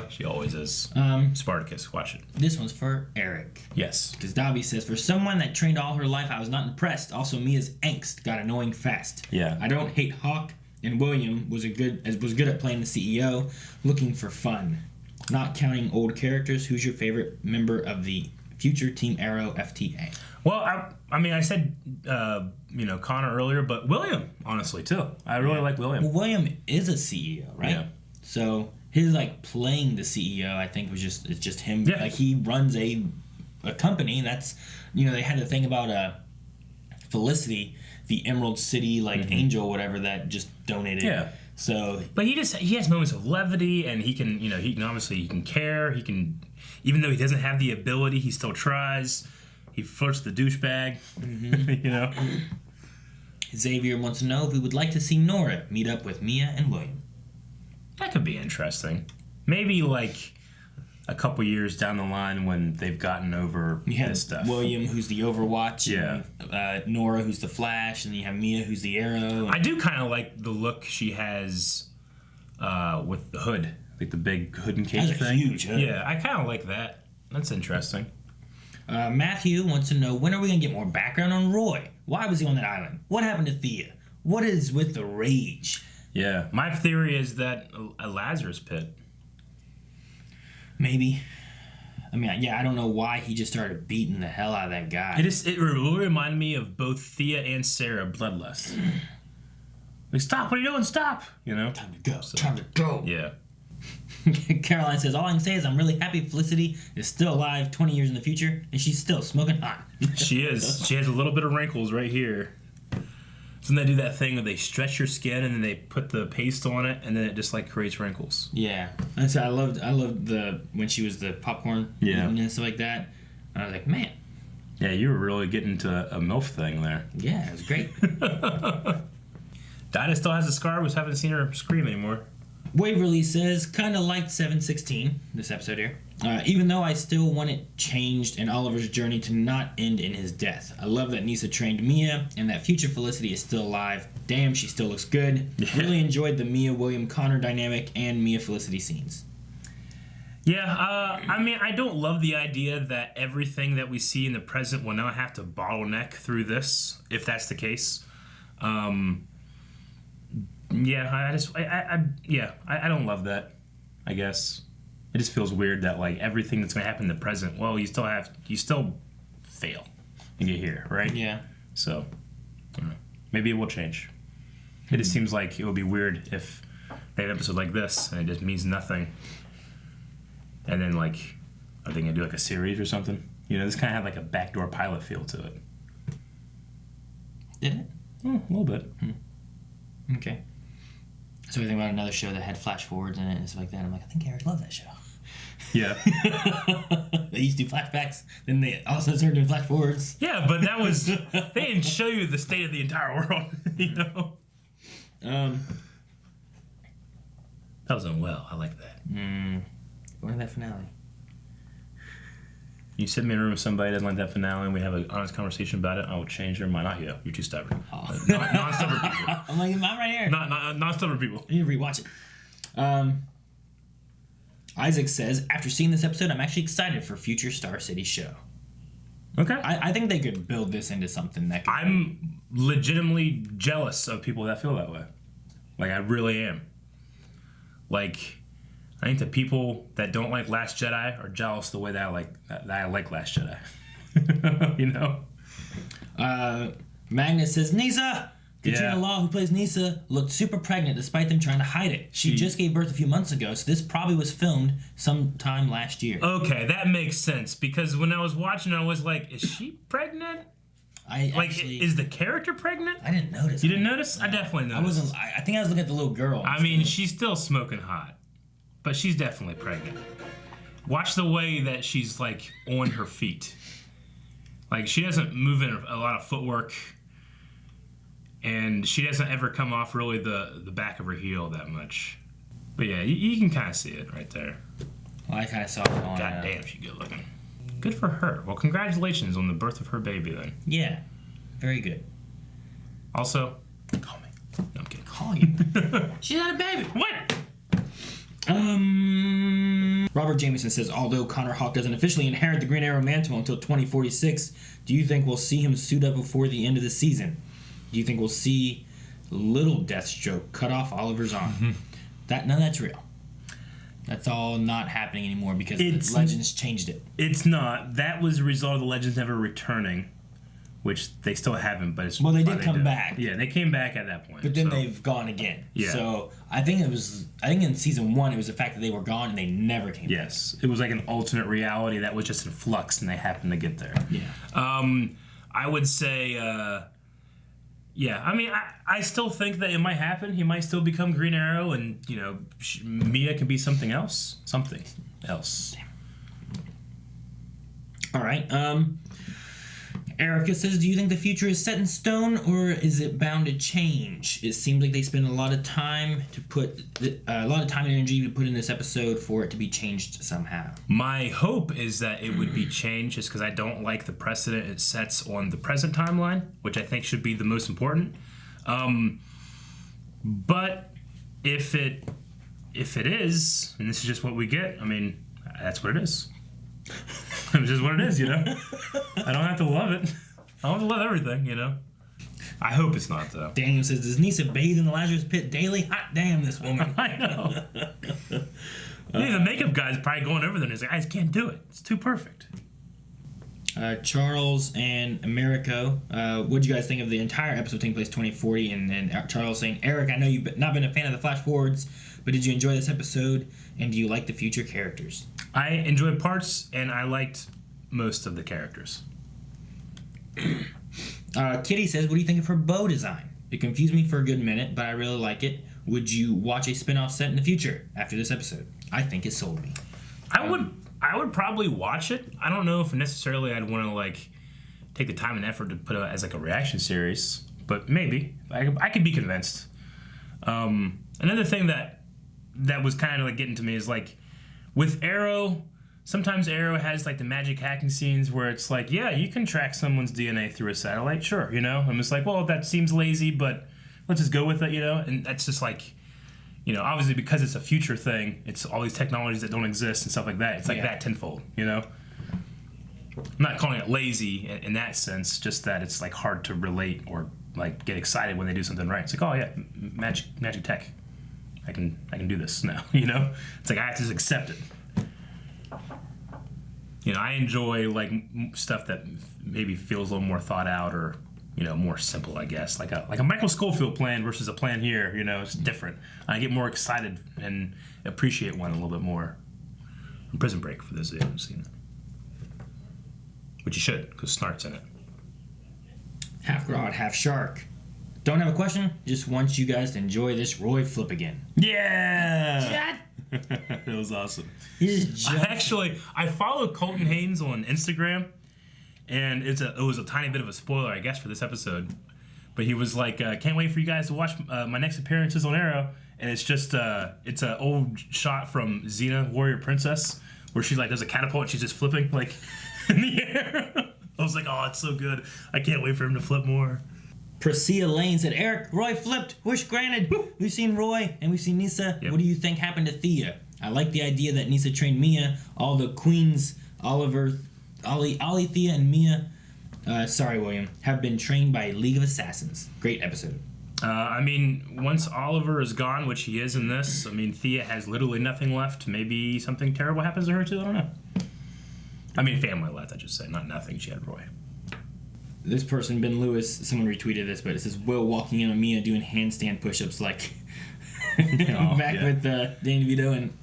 She always is. Spartacus, watch it. This one's for Eric. Yes. Because Dobby says, for someone that trained all her life, I was not impressed. Also, Mia's angst got annoying fast. Yeah. I don't hate Hawk, and William was good at playing the CEO, looking for fun. Not counting old characters, who's your favorite member of the future Team Arrow FTA? Well, I mean, I said, Connor earlier, but William, honestly, too. I really like William. Well, William is a CEO, right? Yeah. So his playing the CEO, I think it's just him. Yeah. Like he runs a company. And that's they had the thing about Felicity, the Emerald City angel, whatever, that just donated. Yeah. So, but he has moments of levity, and he can care. He can, even though he doesn't have the ability, he still tries. He flirts the douchebag. Xavier wants to know if we would like to see Nora meet up with Mia and William. That could be interesting. Maybe a couple years down the line when they've gotten over this stuff. William, who's the Overwatch. Yeah. And, Nora, who's the Flash, and you have Mia, who's the Arrow. I do kind of like the look she has with the hood, like the big hood and cape That's a thing. huge hood. Yeah, I kind of like that. That's interesting. Matthew wants to know, when are we going to get more background on Roy? Why was he on that island? What happened to Thea? What is with the rage? Yeah, my theory is that a Lazarus pit. Maybe. I mean, yeah, I don't know why he just started beating the hell out of that guy. It will remind me of both Thea and Sarah Bloodlust. Stop! What are you doing? Stop! Time to go. Time to go. Yeah. Caroline says, all I can say is I'm really happy Felicity is still alive 20 years in the future, and she's still smoking hot. She is. She has a little bit of wrinkles right here. Doesn't they do that thing where they stretch your skin and then they put the paste on it and then it just creates wrinkles? Yeah. And so I loved when she was the popcorn and stuff like that. And I was like, man. Yeah, you were really getting to a MILF thing there. Yeah, it was great. Dinah still has a scar. We just haven't seen her scream anymore. Waverly says, kind of liked 716, this episode here. Even though I still want it changed and Oliver's journey to not end in his death. I love that Nyssa trained Mia and that future Felicity is still alive. Damn, she still looks good. Yeah. Really enjoyed the Mia-William-Connor dynamic and Mia-Felicity scenes. Yeah, I mean, I don't love the idea that everything that we see in the present will now have to bottleneck through this, if that's the case. Yeah, I don't love that, I guess. It just feels weird that everything that's going to happen in the present, well, you still fail and get here, right? Yeah. So, I don't know. Maybe it will change. It just seems like it would be weird if they have an episode like this and it just means nothing. And then are they going to do a series or something? This kind of had a backdoor pilot feel to it. Did it? A little bit. Okay. So we think about another show that had flash forwards in it and stuff like that. I'm like, I think Eric loves that show. Yeah. They used to do flashbacks, then they also started doing flash forwards. Yeah, but that was they didn't show you the state of the entire world, That was done well. I like that. Going to that finale. You sit me in a room with somebody that doesn't like that finale and we have an honest conversation about it, I will change their mind. Not you. You're too stubborn. Non-stubborn people. I'm like, I'm right here. Non-stubborn people. You need to rewatch it. Isaac says, after seeing this episode, I'm actually excited for future Star City show. Okay. I think they could build this into something that could... I'm legitimately jealous of people that feel that way. I really am. I think the people that don't like Last Jedi are jealous the way that I like Last Jedi. Magnus says, Nyssa! Katrina Law, who plays Nyssa, looked super pregnant despite them trying to hide it. She just gave birth a few months ago, so this probably was filmed sometime last year. Okay, that makes sense, because when I was watching, I was like, is she pregnant? Is the character pregnant? I didn't notice. You didn't notice? I definitely noticed. I think I was looking at the little girl. I mean, she's still smoking hot, but she's definitely pregnant. Watch the way that she's on her feet. She doesn't move in a lot of footwork. And she doesn't ever come off really the back of her heel that much. But yeah, you can kind of see it right there. Well, I kind of saw it on... God damn, she's good looking. Good for her. Well, congratulations on the birth of her baby then. Yeah, very good. Also, call me. No, I'm kidding. Call you? She's not a baby. What? Robert Jameson says, although Connor Hawke doesn't officially inherit the Green Arrow mantle until 2046, do you think we'll see him suit up before the end of the season? Do you think we'll see little Deathstroke cut off Oliver's arm? None of that's real. That's all not happening anymore because the Legends changed it. It's not. That was a result of the Legends never returning, which they still haven't. But it's well, they did come back. Yeah, they came back at that point. But then they've gone again. Yeah. So I think in season 1 it was the fact that they were gone and they never came back. Yes, it was like an alternate reality that was just in flux, and they happened to get there. Yeah. I would say. Yeah, I mean, I still think that it might happen. He might still become Green Arrow, and, you know, Mia can be something else. Something else. All right. Erica says, do you think the future is set in stone, or is it bound to change? It seems like they spend a lot of time and energy to put in this episode for it to be changed somehow. My hope is that it would be changed just because I don't like the precedent it sets on the present timeline, which I think should be the most important. But if it is, and this is just what we get, I mean, that's what it is. It's just what it is, you know? I don't have to love it. I don't have to love everything, you know? I hope it's not, though. Daniel says, does Nisa bathe in the Lazarus pit daily? Hot damn, this woman. I know. The makeup guy's probably going over there and he's like, I just can't do it. It's too perfect. Charles and Americo, what do you guys think of the entire episode taking place 2040? And Charles saying, Eric, I know you've not been a fan of the flash forwards, but did you enjoy this episode? And do you like the future characters? I enjoyed parts, and I liked most of the characters. Kitty says, what do you think of her bow design? It confused me for a good minute, but I really like it. Would you watch a spin-off set in the future after this episode? I think it sold me. I would probably watch it. I don't know if necessarily I'd want to, like, take the time and effort to put it as, like, a reaction series, but maybe. I could be convinced. Another thing that was kind of, like, getting to me is, like, with Arrow, sometimes Arrow has, like, the magic hacking scenes where it's like, yeah, you can track someone's DNA through a satellite, sure, you know? I'm just like, well, that seems lazy, but let's just go with it, you know? And that's just, like, you know, obviously because it's a future thing, it's all these technologies that don't exist and stuff like that. It's like that tenfold, you know? I'm not calling it lazy in that sense, just that it's, like, hard to relate or, like, get excited when they do something right. It's like, oh, yeah, magic tech. I can do this now, you know? It's like I have to just accept it. You know, I enjoy, like, stuff that maybe feels a little more thought out or, you know, more simple, I guess. Like a Michael Scofield plan versus a plan here, you know, it's different. I get more excited and appreciate one a little bit more. Prison Break, for those of you who haven't seen it. Which you should, because Snart's in it. Half Rod, Half Shark. Don't have a question, just want you guys to enjoy this Roy flip again. Yeah! That was awesome. I follow Colton Haynes on Instagram, and it was a tiny bit of a spoiler, I guess, for this episode. But he was like, can't wait for you guys to watch my next appearances on Arrow. And it's just, it's an old shot from Xena, Warrior Princess, where she, like, does a catapult and she's just flipping, like, in the air. I was like, oh, it's so good. I can't wait for him to flip more. Priscilla Lane said, Eric, Roy flipped. Wish granted. We've seen Roy and we've seen Nisa. Yep. What do you think happened to Thea? I like the idea that Nisa trained Mia. All the queens, Oliver, Ollie, Thea, and Mia, sorry, William, have been trained by League of Assassins. Great episode. I mean, once Oliver is gone, which he is in this, I mean, Thea has literally nothing left. Maybe something terrible happens to her, too. I don't know. I mean, family left, I should say. Not nothing. She had Roy. This person, Ben Lewis, someone retweeted this, but it says Will walking in on Mia doing handstand push-ups like back with Danny DeVito and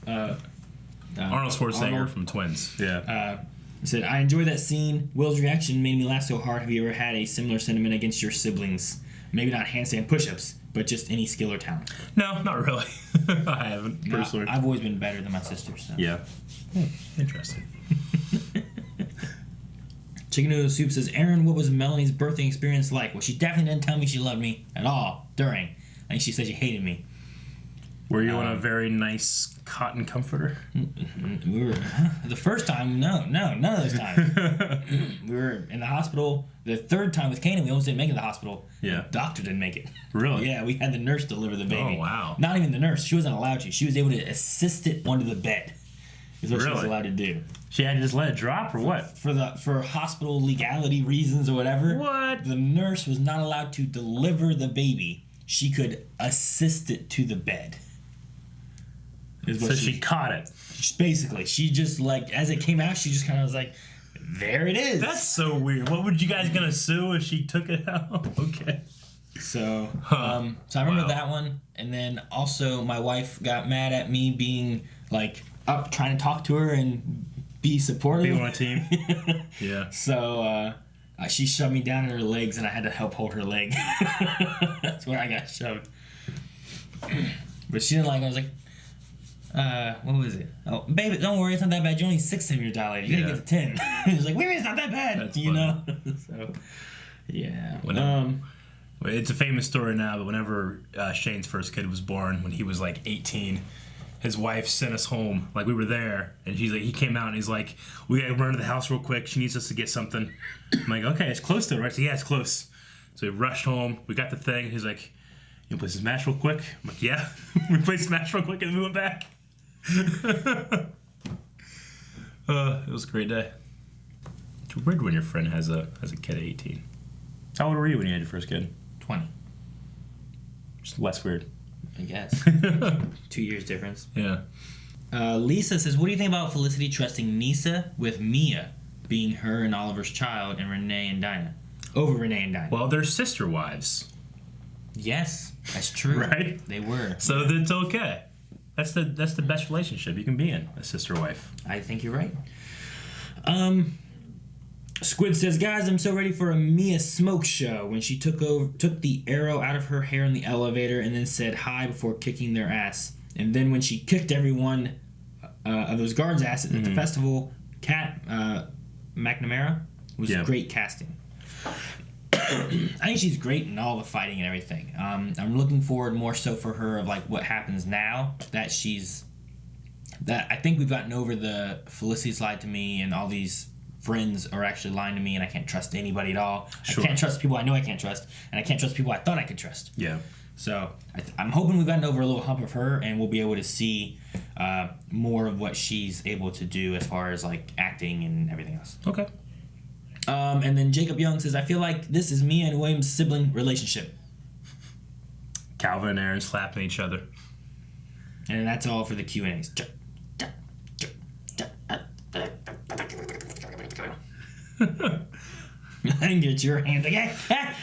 Arnold Schwarzenegger from Twins. Yeah. He said, I enjoy that scene. Will's reaction made me laugh so hard. Have you ever had a similar sentiment against your siblings? Maybe not handstand push-ups, but just any skill or talent. No, not really. I haven't, personally. I've always been better than my sisters. So. Yeah. Interesting. Chicken Noodle Soup says, Aaron, what was Melanie's birthing experience like? Well, she definitely didn't tell me she loved me at all during. I think she said she hated me. Were you on a very nice cotton comforter? We were the first time. No, none of those times. We were in the hospital. The third time with Kanan, we almost didn't make it to the hospital. Yeah. The doctor didn't make it. Really? Yeah, we had the nurse deliver the baby. Oh, wow. Not even the nurse. She wasn't allowed to. She was able to assist it onto the bed. Is what she was Really? allowed to do. She had to just let it drop, or what? For hospital legality reasons or whatever. What? The nurse was not allowed to deliver the baby. She could assist it to the bed. So she caught it. Basically, she just like as it came out, she just kind of was like, "There it is." That's so weird. What were you guys gonna sue if she took it out? Okay. So I remember that one, and then also my wife got mad at me being like up trying to talk to her and be supportive. Be on a team. Yeah. So she shoved me down in her legs, and I had to help hold her leg. That's where I got shoved. But she didn't like it. I was like, what was it? Oh, baby, don't worry, it's not that bad. You're only 6 centimeters dilated. You gotta get to 10. He's like, wait, it's not that bad. That's you funny. know? So, yeah. It's a famous story now, but whenever Shane's first kid was born, when he was like 18, his wife sent us home. Like, we were there, and she's like, he came out and he's like, we gotta run to the house real quick. She needs us to get something. I'm like, okay, it's close to it, right? So, yeah, it's close. So we rushed home. We got the thing. He's like, you play some Smash real quick? I'm like, yeah. We played Smash real quick and we went back. It was a great day. It's weird when your friend has a kid at 18. How old were you when you had your first kid? 20, Just less weird. I guess. 2 years difference. Yeah. Lisa says, what do you think about Felicity trusting Nisa with Mia being her and Oliver's child and Renee and Dinah? Over Renee and Dinah. Well, they're sister wives. Yes, that's true. Right? They were. So that's okay. That's the best relationship you can be in, a sister wife. I think you're right. Squid says, guys, I'm so ready for a Mia smoke show when she took the arrow out of her hair in the elevator and then said hi before kicking their ass. And then when she kicked everyone of those guards' ass at the festival, Kat McNamara was great casting. I think she's great in all the fighting and everything. I'm looking forward more so for her of like what happens now that I think we've gotten over the Felicity's lied to me and all these friends are actually lying to me and I can't trust anybody at all. Sure. I can't trust people I know I can't trust, and I can't trust people I thought I could trust. Yeah. So I'm hoping we've gotten over a little hump of her and we'll be able to see more of what she's able to do as far as like acting and everything else. Okay. And then Jacob Young says, I feel like this is Mia and William's sibling relationship. Calvin and Aaron slapping each other. And that's all for the Q&As. I didn't get your hand again. I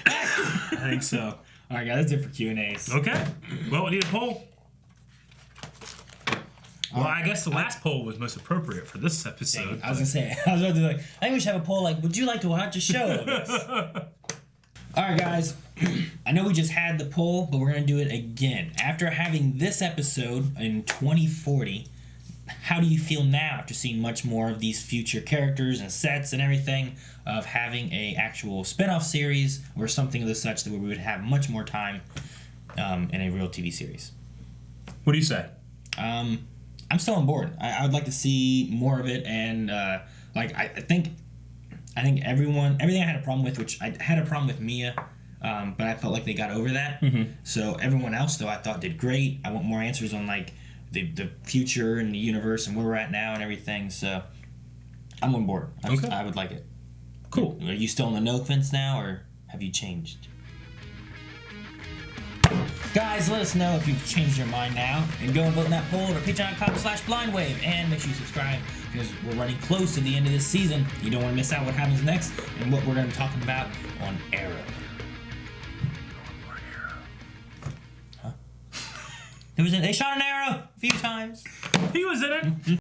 think so. All right, guys, that's it for Q&As. Okay. Well, we need a poll. Well, I guess the last poll was most appropriate for this episode. I was about to be like, I think we should have a poll like, would you like to watch a show of this? All right, guys. I know we just had the poll, but we're going to do it again. After having this episode in 2040, how do you feel now after seeing much more of these future characters and sets and everything of having a actual spin-off series or something of the such that we would have much more time in a real TV series? What do you say? I'm still on board. I would like to see more of it, and I think everything I had a problem with, which I had a problem with Mia, but I felt like they got over that. Mm-hmm. So everyone else, though, I thought did great. I want more answers on like the future and the universe and where we're at now and everything. So I'm on board. I would like it. Cool. Are you still on the no fence now, or have you changed? Guys, let us know if you've changed your mind now, and go and vote in that poll at patreon.com/blindwave, and make sure you subscribe because we're running close to the end of this season. You don't want to miss out what happens next and what we're going to be talking about on Arrow. Huh? They shot an arrow a few times. He was in it.